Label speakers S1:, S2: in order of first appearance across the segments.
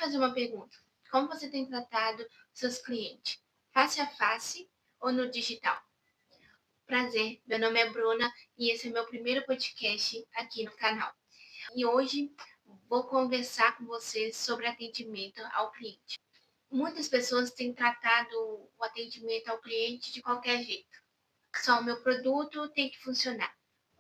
S1: fazer uma pergunta. Como você tem tratado seus clientes? Face a face ou no digital? Prazer, meu nome é Bruna e esse é meu primeiro podcast aqui no canal. E hoje vou conversar com você sobre atendimento ao cliente. Muitas pessoas têm tratado o atendimento ao cliente de qualquer jeito. Só o meu produto tem que funcionar.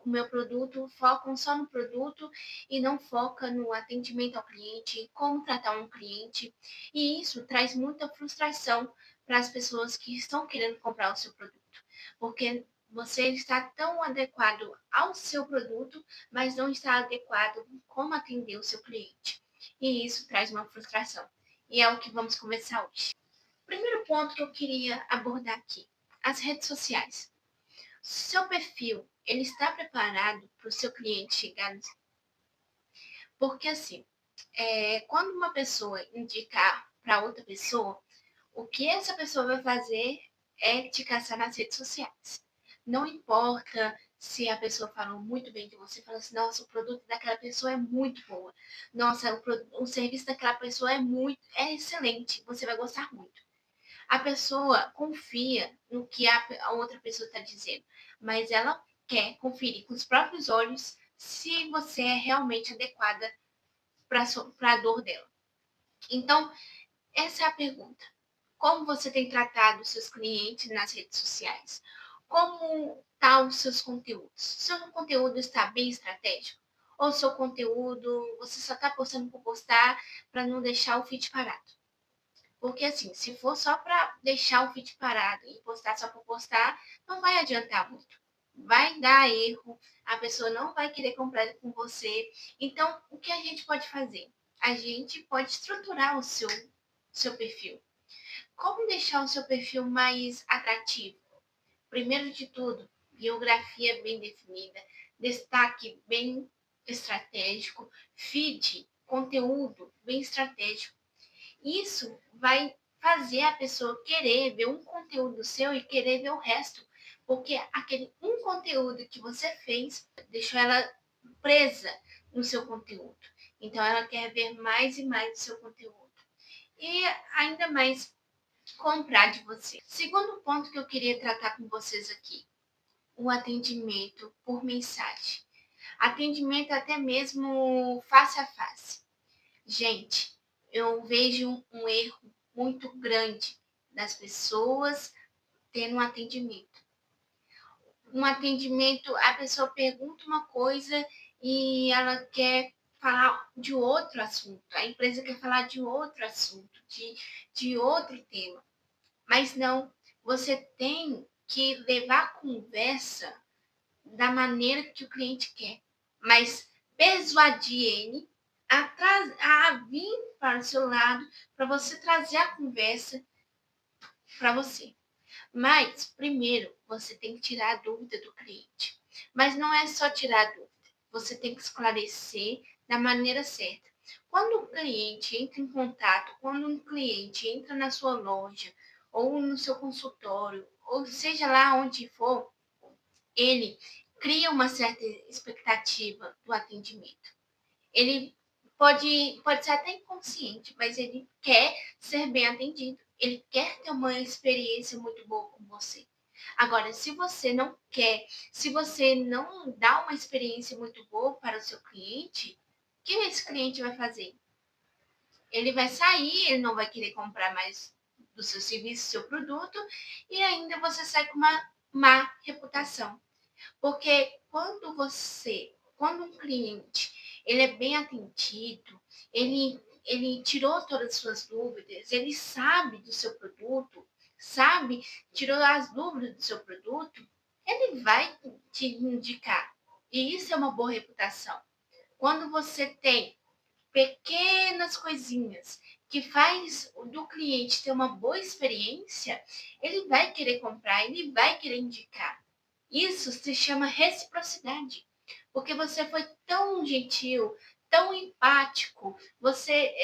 S1: O meu produto focam só no produto e não foca no atendimento ao cliente, como tratar um cliente. E isso traz muita frustração para as pessoas que estão querendo comprar o seu produto, porque você está tão adequado ao seu produto, mas não está adequado como atender o seu cliente. E isso traz uma frustração. E é o que vamos conversar hoje. O primeiro ponto que eu queria abordar aqui, as redes sociais. Seu perfil, ele está preparado para o seu cliente chegar? Porque assim, quando uma pessoa indicar para outra pessoa, o que essa pessoa vai fazer é te caçar nas redes sociais. Não importa se a pessoa falou muito bem de você, fala assim, nossa, o produto daquela pessoa é muito boa. Nossa, o serviço daquela pessoa é excelente, você vai gostar muito. A pessoa confia no que a outra pessoa está dizendo, mas ela quer conferir com os próprios olhos se você é realmente adequada para a dor dela. Então, essa é a pergunta. Como você tem tratado seus clientes nas redes sociais? Como estão os seus conteúdos? Seu conteúdo está bem estratégico? Ou seu conteúdo você só está postando por postar para não deixar o feed parado? Porque assim, se for só para deixar o feed parado e postar só por postar, não vai adiantar muito. Vai dar erro, a pessoa não vai querer comprar com você. Então, o que a gente pode fazer? A gente pode estruturar o seu perfil. Como deixar o seu perfil mais atrativo? Primeiro de tudo, biografia bem definida, destaque bem estratégico, feed, conteúdo bem estratégico. Isso vai fazer a pessoa querer ver um conteúdo seu e querer ver o resto, porque aquele um conteúdo que você fez deixou ela presa no seu conteúdo. Então ela quer ver mais e mais do seu conteúdo. E ainda mais comprar de você. Segundo ponto que eu queria tratar com vocês aqui, o atendimento por mensagem. Atendimento até mesmo face a face. Gente, eu vejo um erro muito grande das pessoas tendo um atendimento. Um atendimento, a pessoa pergunta uma coisa e ela quer falar de outro assunto. A empresa quer falar de outro assunto, de outro tema. Mas não, você tem que levar a conversa da maneira que o cliente quer. Mas persuadir ele a vir para o seu lado, para você trazer a conversa para você. Mas, primeiro, você tem que tirar a dúvida do cliente. Mas não é só tirar a dúvida, você tem que esclarecer da maneira certa. Quando o cliente entra em contato, quando um cliente entra na sua loja, ou no seu consultório, ou seja lá onde for, ele cria uma certa expectativa do atendimento. Ele pode ser até inconsciente, mas ele quer ser bem atendido. Ele quer ter uma experiência muito boa com você. Agora, se você não quer, se você não dá uma experiência muito boa para o seu cliente, o que esse cliente vai fazer? Ele vai sair, ele não vai querer comprar mais do seu serviço, do seu produto, e ainda você sai com uma má reputação. Porque quando um cliente, ele é bem atendido, ele tirou todas as suas dúvidas, ele sabe do seu produto, sabe, tirou as dúvidas do seu produto, ele vai te indicar. E isso é uma boa reputação. Quando você tem pequenas coisinhas que faz do cliente ter uma boa experiência, ele vai querer comprar, ele vai querer indicar. Isso se chama reciprocidade, porque você foi tão gentil, tão empático, você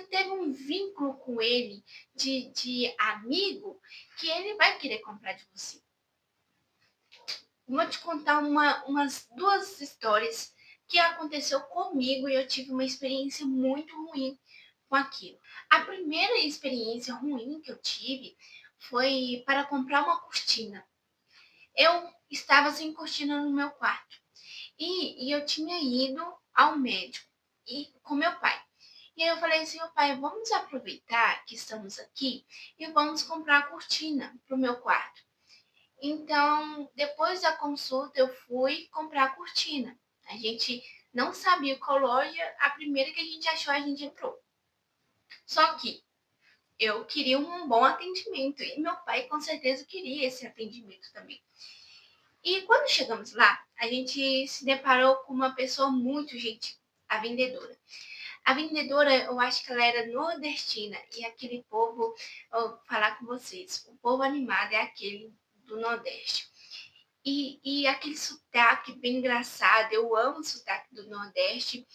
S1: teve um vínculo com ele de amigo que ele vai querer comprar de você. Vou te contar umas duas histórias que aconteceu comigo e eu tive uma experiência muito ruim com aquilo. A primeira experiência ruim que eu tive foi para comprar uma cortina. Eu estava sem cortina no meu quarto e eu tinha ido ao médico e com meu pai. E aí eu falei assim, meu pai, vamos aproveitar que estamos aqui e vamos comprar a cortina para o meu quarto. Então, depois da consulta, eu fui comprar a cortina. A gente não sabia qual loja, a primeira que a gente achou, a gente entrou. Só que eu queria um bom atendimento e meu pai com certeza queria esse atendimento também. E quando chegamos lá, a gente se deparou com uma pessoa muito gentil, a vendedora. A vendedora, eu acho que ela era nordestina e aquele povo, eu vou falar com vocês, o povo animado é aquele do Nordeste. E aquele sotaque bem engraçado, eu amo o sotaque do Nordeste.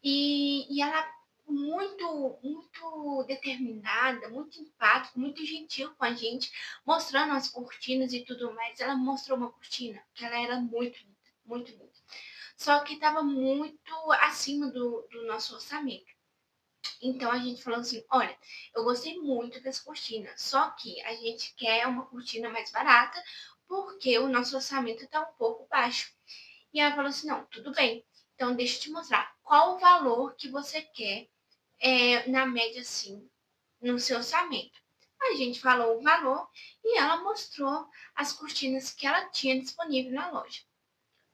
S1: E ela muito determinada, muito empática, muito gentil com a gente, mostrando as cortinas e tudo mais. Ela mostrou uma cortina que ela era muito linda, muito linda. Só que estava muito acima do nosso orçamento. Então a gente falou assim: olha, eu gostei muito dessa cortina, só que a gente quer uma cortina mais barata porque o nosso orçamento está um pouco baixo. E ela falou assim: não, tudo bem, então deixa eu te mostrar qual o valor que você quer, na média assim, no seu orçamento. A gente falou o valor e ela mostrou as cortinas que ela tinha disponível na loja.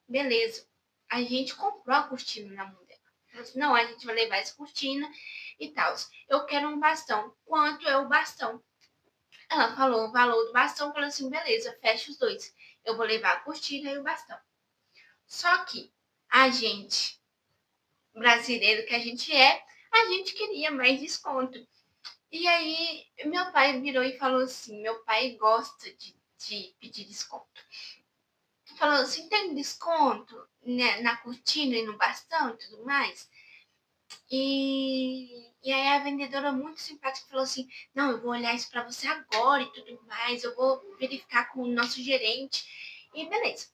S1: Beleza, a gente comprou a cortina na mão dela. Ela disse, não, a gente vai levar essa cortina e tal. Eu quero um bastão. Quanto é o bastão? Ela falou o valor do bastão, falou assim, beleza, fecha os dois. Eu vou levar a cortina e o bastão. Só que a gente, brasileiro que a gente queria mais desconto. E aí, meu pai virou e falou assim, meu pai gosta de pedir desconto. Falou assim, tem desconto, né, na cortina e no bastão e tudo mais? E aí a vendedora muito simpática falou assim, não, eu vou olhar isso para você agora e tudo mais, eu vou verificar com o nosso gerente. E beleza,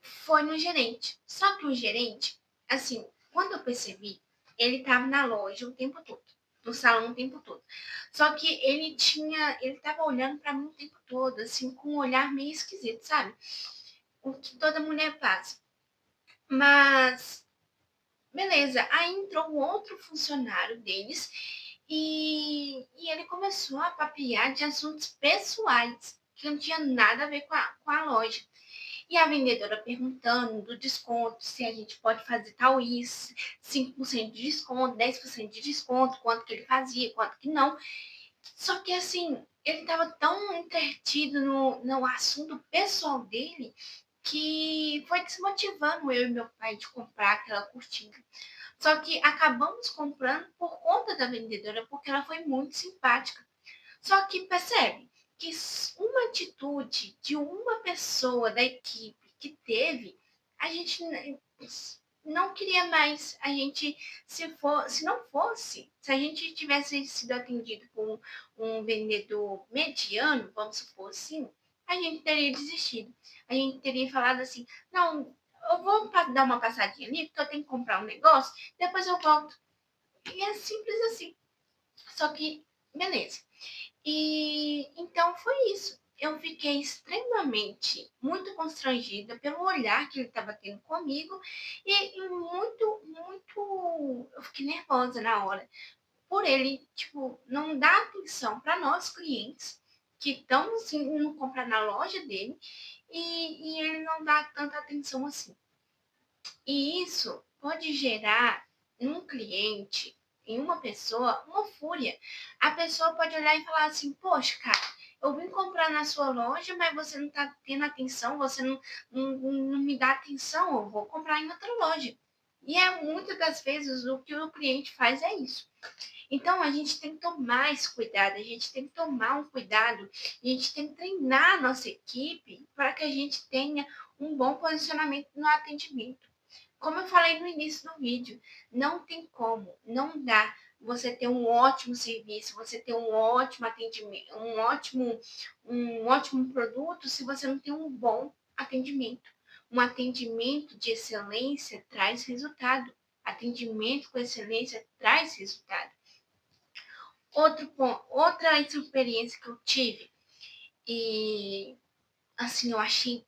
S1: foi no gerente. Só que o gerente, assim, quando eu percebi, ele estava na loja o tempo todo, no salão o tempo todo. Só que ele estava olhando para mim o tempo todo, assim, com um olhar meio esquisito, sabe? O que toda mulher passa. Mas, beleza, aí entrou um outro funcionário deles e ele começou a papear de assuntos pessoais, que não tinha nada a ver com a loja. E a vendedora perguntando do desconto, se a gente pode fazer tal isso, 5% de desconto, 10% de desconto, quanto que ele fazia, quanto que não. Só que assim, ele estava tão entretido no assunto pessoal dele que foi desmotivando eu e meu pai de comprar aquela cortina. Só que acabamos comprando por conta da vendedora, porque ela foi muito simpática. Só que percebe que uma atitude de uma pessoa da equipe que teve, a gente não queria mais. A gente, se não fosse, se a gente tivesse sido atendido por um vendedor mediano, vamos supor assim, a gente teria desistido. A gente teria falado assim, não, eu vou dar uma passadinha ali, porque eu tenho que comprar um negócio, depois eu volto. E é simples assim. Só que, beleza. E então foi isso. Eu fiquei extremamente, muito constrangida pelo olhar que ele estava tendo comigo e muito. Eu fiquei nervosa na hora. Por ele, tipo, não dar atenção para nós clientes que estão assim, indo comprar na loja dele e ele não dá tanta atenção assim. E isso pode gerar num cliente, em uma pessoa, uma fúria. A pessoa pode olhar e falar assim: poxa, cara, eu vim comprar na sua loja, mas você não está tendo atenção, você não me dá atenção, eu vou comprar em outra loja. E é muitas das vezes o que o cliente faz é isso. Então a gente tem que tomar esse cuidado, a gente tem que tomar um cuidado, a gente tem que treinar a nossa equipe para que a gente tenha um bom posicionamento no atendimento. Como eu falei no início do vídeo, não tem como, não dá você ter um ótimo serviço, você ter um ótimo atendimento, um ótimo produto se você não tem um bom atendimento. Um atendimento de excelência traz resultado. Atendimento com excelência traz resultado. Outro ponto, outra experiência que eu tive, e assim, eu achei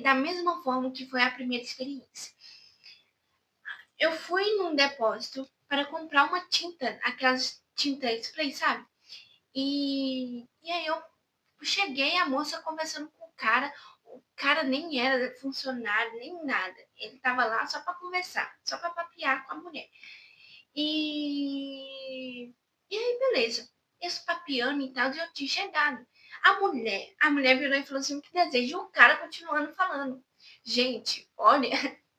S1: da mesma forma que foi a primeira experiência. Eu fui num depósito para comprar uma tinta, aquelas tintas spray, sabe? E aí eu cheguei, a moça conversando com o cara nem era funcionário, nem nada. Ele tava lá só para conversar, só para papear com a mulher. E aí, beleza. Esse papiando e tal, eu tinha chegado. A mulher virou e falou assim: o que deseja? E o cara continuando falando. Gente, olha,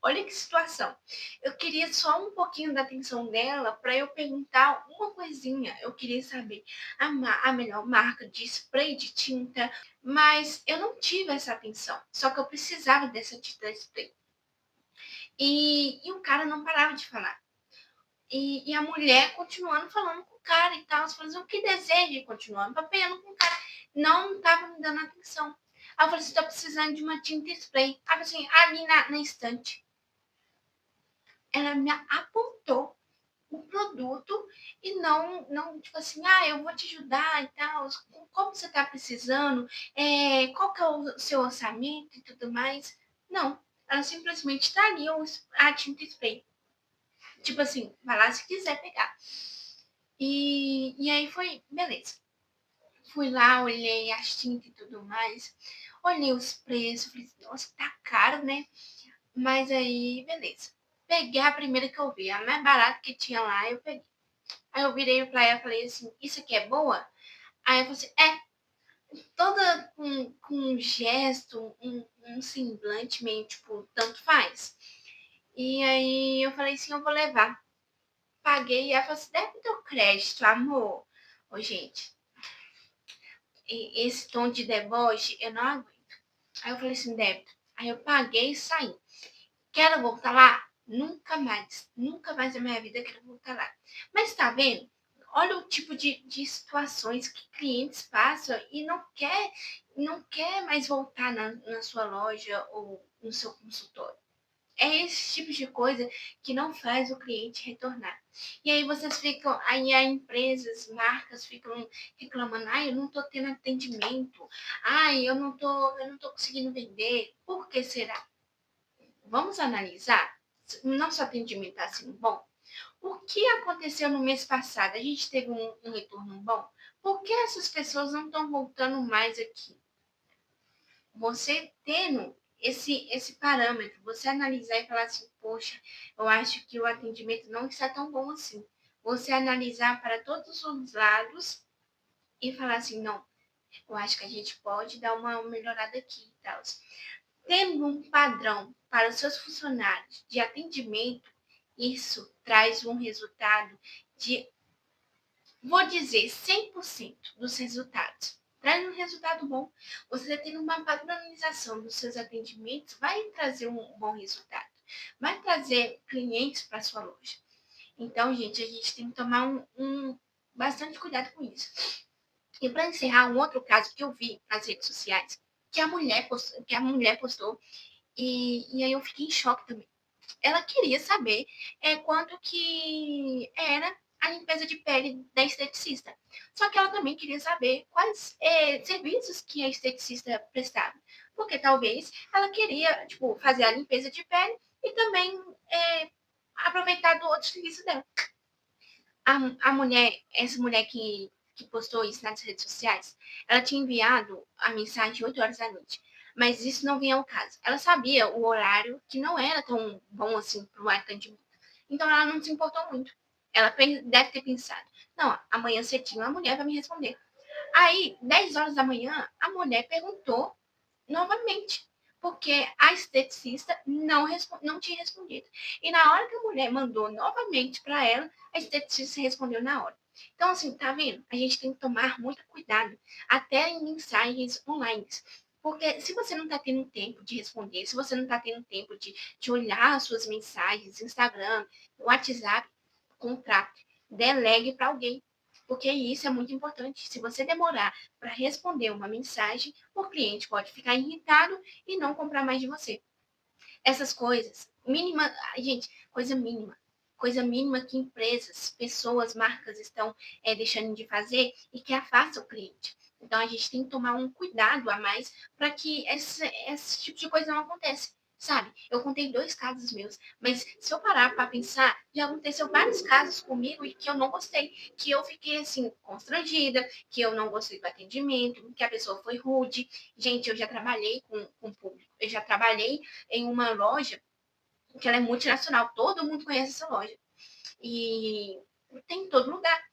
S1: olha que situação. Eu queria só um pouquinho da atenção dela para eu perguntar uma coisinha. Eu queria saber a melhor marca de spray de tinta, mas eu não tive essa atenção. Só que eu precisava dessa tinta spray. E o cara não parava de falar. E a mulher continuando falando com o cara e tal. Falando assim, o que deseja? Continuando papeando com o cara. Não estava me dando atenção. Aí eu falei assim, tô precisando de uma tinta spray. Aí assim, ali na estante. Ela me apontou o produto e não tipo assim, eu vou te ajudar e tal. Como você tá precisando? Qual que é o seu orçamento e tudo mais? Não. Ela simplesmente tá ali a tinta spray. Tipo assim, vai lá se quiser pegar. E aí foi, beleza. Fui lá, olhei as tintas e tudo mais. Olhei os preços, falei, nossa, tá caro, né? Mas aí, beleza. Peguei a primeira que eu vi, a mais barata que tinha lá, eu peguei. Aí eu virei pra ela e falei assim, isso aqui é boa? Aí eu falei assim, toda com um gesto, um semblante meio, tipo, tanto faz. E aí eu falei assim, eu vou levar. Paguei e ela falou assim, deve ter o crédito, amor. Ô, gente, esse tom de deboche, eu não aguento. Aí eu falei assim, débito. Aí eu paguei e saí. Quero voltar lá? Nunca mais. Nunca mais na minha vida quero voltar lá. Mas tá vendo? Olha o tipo de situações que clientes passam e não quer mais voltar na sua loja ou no seu consultório. É esse tipo de coisa que não faz o cliente retornar. E aí vocês ficam, aí as empresas, marcas ficam reclamando, eu não estou tendo atendimento, eu não tô conseguindo vender. Por que será? Vamos analisar. Nosso atendimento está sendo bom? O que aconteceu no mês passado? A gente teve um retorno bom? Por que essas pessoas não estão voltando mais aqui? Você tendo esse parâmetro, você analisar e falar assim, poxa, eu acho que o atendimento não está tão bom assim. Você analisar para todos os lados e falar assim, não, eu acho que a gente pode dar uma melhorada aqui e tal. Tendo um padrão para os seus funcionários de atendimento, isso traz um resultado de, vou dizer, 100% dos resultados. Traz um resultado bom. Você tendo uma padronização dos seus atendimentos vai trazer um bom resultado. Vai trazer clientes para sua loja. Então, gente, a gente tem que tomar bastante cuidado com isso. E para encerrar, um outro caso que eu vi nas redes sociais, que a mulher postou e aí eu fiquei em choque também. Ela queria saber quanto que era a limpeza de pele da esteticista. Só que ela também queria saber quais serviços que a esteticista prestava. Porque talvez ela queria, tipo, fazer a limpeza de pele e também aproveitar do outro serviço dela. Essa mulher que postou isso nas redes sociais, ela tinha enviado a mensagem 8 horas da noite. Mas isso não vinha ao caso. Ela sabia o horário que não era tão bom assim para o atendimento. Então ela não se importou muito. Ela deve ter pensado, não, amanhã cedinho a mulher vai me responder. Aí, 10 horas da manhã, a mulher perguntou novamente, porque a esteticista não tinha respondido. E na hora que a mulher mandou novamente para ela, a esteticista respondeu na hora. Então, assim, tá vendo? A gente tem que tomar muito cuidado, até em mensagens online. Porque se você não está tendo tempo de responder, se você não está tendo tempo de olhar as suas mensagens, Instagram, WhatsApp, contrate, delegue para alguém. Porque isso é muito importante. Se você demorar para responder uma mensagem, o cliente pode ficar irritado e não comprar mais de você. Essas coisas, mínima, gente, coisa mínima que empresas, pessoas, marcas estão deixando de fazer e que afasta o cliente. Então a gente tem que tomar um cuidado a mais para que esse tipo de coisa não aconteça. Sabe, eu contei 2 casos meus, mas se eu parar para pensar, já aconteceu vários casos comigo e que eu não gostei, que eu fiquei assim, constrangida, que eu não gostei do atendimento, que a pessoa foi rude. Gente, eu já trabalhei com público, eu já trabalhei em uma loja que ela é multinacional, todo mundo conhece essa loja. E tem em todo lugar.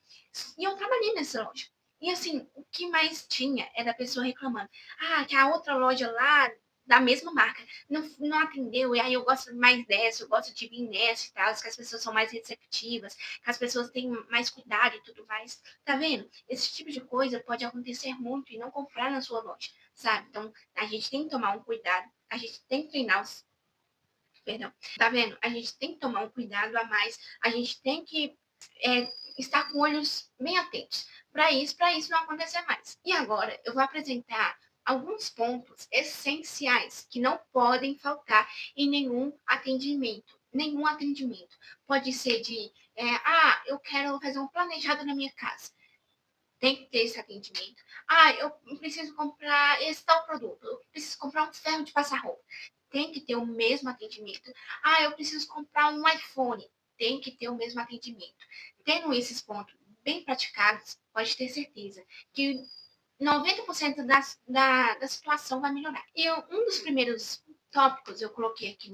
S1: E eu trabalhei nessa loja. E assim, o que mais tinha era a pessoa reclamando. Ah, que a outra loja lá, da mesma marca, não atendeu. E aí eu gosto mais dessa, eu gosto de vir nessa e tal, que as pessoas são mais receptivas, que as pessoas têm mais cuidado e tudo mais. Tá vendo? Esse tipo de coisa pode acontecer muito e não comprar na sua loja, sabe? Então, a gente tem que tomar um cuidado, a gente tem que treinar os perdão. Tá vendo? A gente tem que tomar um cuidado a mais, a gente tem que estar com olhos bem atentos para isso não acontecer mais. E agora eu vou apresentar alguns pontos essenciais que não podem faltar em nenhum atendimento. Nenhum atendimento. Pode ser de, eu quero fazer um planejado na minha casa. Tem que ter esse atendimento. Ah, eu preciso comprar esse tal produto. Eu preciso comprar um ferro de passar roupa. Tem que ter o mesmo atendimento. Ah, eu preciso comprar um iPhone. Tem que ter o mesmo atendimento. Tendo esses pontos bem praticados, pode ter certeza que 90% da situação vai melhorar. E um dos primeiros tópicos eu coloquei aqui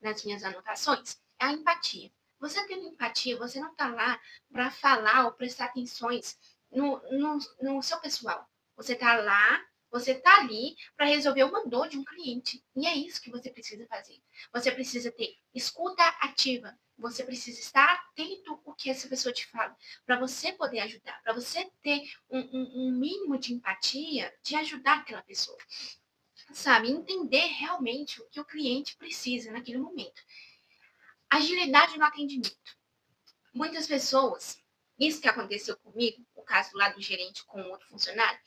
S1: nas minhas anotações é a empatia. Você tendo empatia, você não está lá para falar ou prestar atenções no seu pessoal. Você está lá, você está ali para resolver uma dor de um cliente. E é isso que você precisa fazer. Você precisa ter escuta ativa. Você precisa estar atento ao que essa pessoa te fala, para você poder ajudar, para você ter um mínimo de empatia de ajudar aquela pessoa. Sabe? Entender realmente o que o cliente precisa naquele momento. Agilidade no atendimento. Muitas pessoas, isso que aconteceu comigo, o caso lá do gerente com outro funcionário,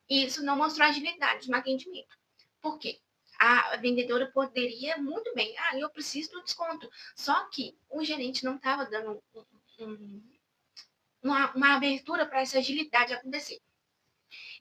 S1: isso não mostrou agilidade no atendimento. Por quê? A vendedora poderia muito bem, eu preciso do desconto. Só que o gerente não estava dando uma abertura para essa agilidade acontecer.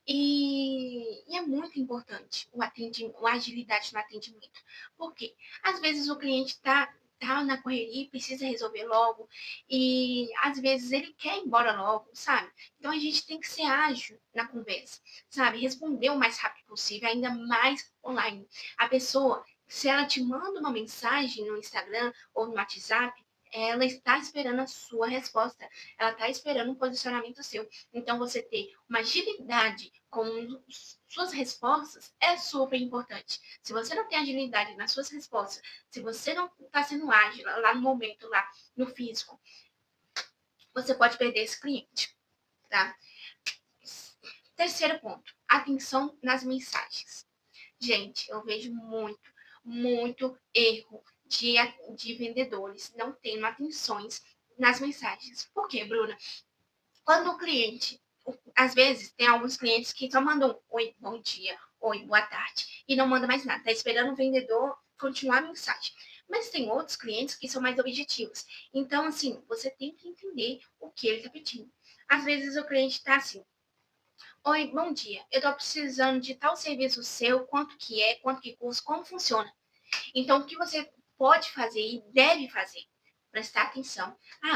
S1: E é muito importante a agilidade no atendimento. Por quê? Às vezes o cliente tá na correria e precisa resolver logo, e às vezes ele quer ir embora logo, sabe? Então a gente tem que ser ágil na conversa, sabe? Responder o mais rápido possível, ainda mais online. A pessoa, se ela te manda uma mensagem no Instagram ou no WhatsApp, ela está esperando a sua resposta, ela está esperando um posicionamento seu. Então, você ter uma agilidade com suas respostas é super importante. Se você não tem agilidade nas suas respostas, se você não está sendo ágil lá no momento, lá no físico, você pode perder esse cliente, tá? Terceiro ponto, atenção nas mensagens. Gente, eu vejo muito erro de vendedores não tendo atenções nas mensagens. Por quê, Bruna? Quando o cliente, às vezes, tem alguns clientes que só mandam oi, bom dia, oi, boa tarde, e não manda mais nada. Tá esperando o vendedor continuar a mensagem. Mas tem outros clientes que são mais objetivos. Então, assim, você tem que entender o que ele está pedindo. Às vezes o cliente está assim, oi, bom dia, eu estou precisando de tal serviço seu, quanto que custa, como funciona. Então, o que você pode fazer e deve fazer? Prestar atenção.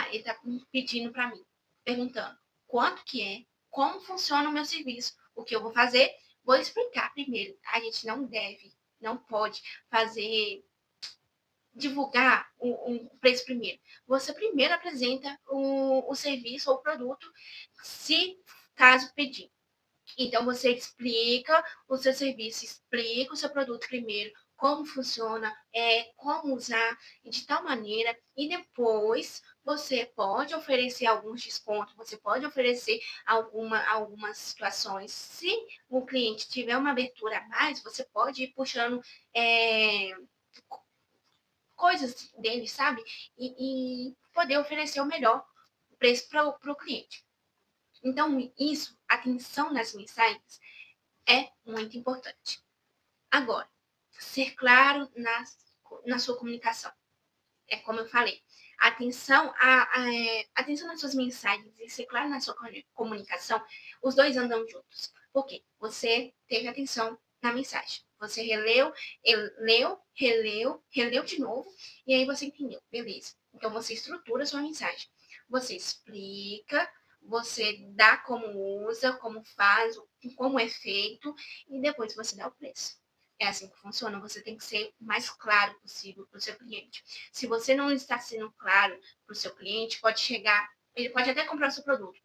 S1: Ele está pedindo para mim, perguntando quanto que é, como funciona o meu serviço, o que eu vou fazer. Vou explicar primeiro. A gente não deve, não pode fazer, divulgar um preço primeiro. Você primeiro apresenta o serviço ou o produto, se caso pedir. Então, você explica o seu serviço, explica o seu produto primeiro, como funciona, como usar, de tal maneira, e depois você pode oferecer alguns descontos, você pode oferecer algumas situações. Se o cliente tiver uma abertura a mais, você pode ir puxando coisas dele, sabe? E poder oferecer o melhor preço para o cliente. Então, isso, atenção nas mensagens, é muito importante. Agora, ser claro nas na sua comunicação. É como eu falei, atenção nas suas mensagens e ser claro na sua comunicação, os dois andam juntos. Por quê? Você teve atenção na mensagem. Você releu de novo, e aí você entendeu. Beleza. Então você estrutura a sua mensagem. Você explica, você dá como usa, como faz, como é feito, e depois você dá o preço. É assim que funciona. Você tem que ser o mais claro possível para o seu cliente. Se você não está sendo claro para o seu cliente, pode chegar, ele pode até comprar o seu produto,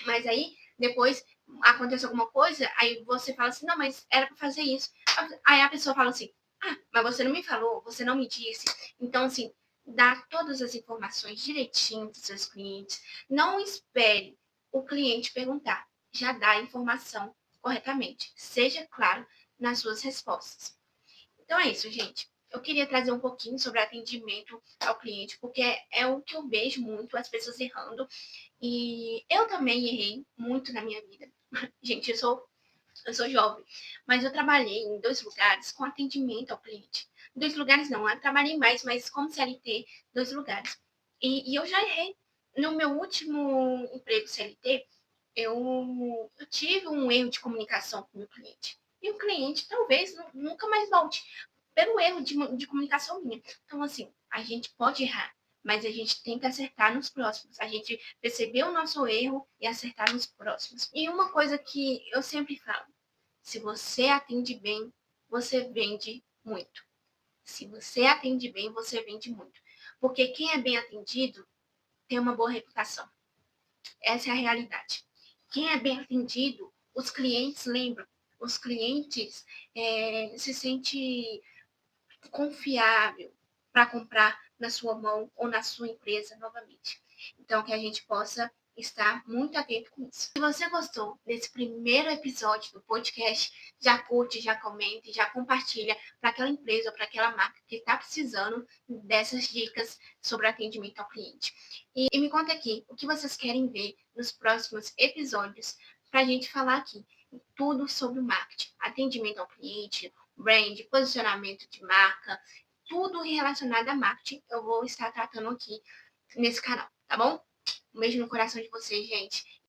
S1: mas aí depois acontece alguma coisa, aí você fala assim, não, mas era para fazer isso. Aí a pessoa fala assim, ah, mas você não me falou, você não me disse. Então, assim, dá todas as informações direitinho para os seus clientes. Não espere o cliente perguntar. Já dá a informação corretamente. Seja claro nas suas respostas. Então é isso, gente. Eu queria trazer um pouquinho sobre atendimento ao cliente, porque é o que eu vejo muito as pessoas errando. E eu também errei muito na minha vida. Gente, eu sou jovem, mas eu trabalhei em 2 lugares com atendimento ao cliente. 2 lugares não, eu trabalhei mais, mas como CLT, 2 lugares. E eu já errei. No meu último emprego CLT, eu tive um erro de comunicação com o meu cliente. E o cliente talvez nunca mais volte pelo erro de comunicação minha. Então, assim, a gente pode errar, mas a gente tem que acertar nos próximos. A gente perceber o nosso erro e acertar nos próximos. E uma coisa que eu sempre falo, se você atende bem, você vende muito. Se você atende bem, você vende muito. Porque quem é bem atendido tem uma boa reputação. Essa é a realidade. Quem é bem atendido, os clientes lembram. Os clientes se sentem confiável para comprar na sua mão ou na sua empresa novamente. Então, que a gente possa estar muito atento com isso. Se você gostou desse primeiro episódio do podcast, já curte, já comente, já compartilha para aquela empresa ou para aquela marca que está precisando dessas dicas sobre atendimento ao cliente. E me conta aqui o que vocês querem ver nos próximos episódios para a gente falar aqui tudo sobre o marketing, atendimento ao cliente, brand, posicionamento de marca, tudo relacionado a marketing eu vou estar tratando aqui nesse canal, tá bom? Um beijo no coração de vocês, gente.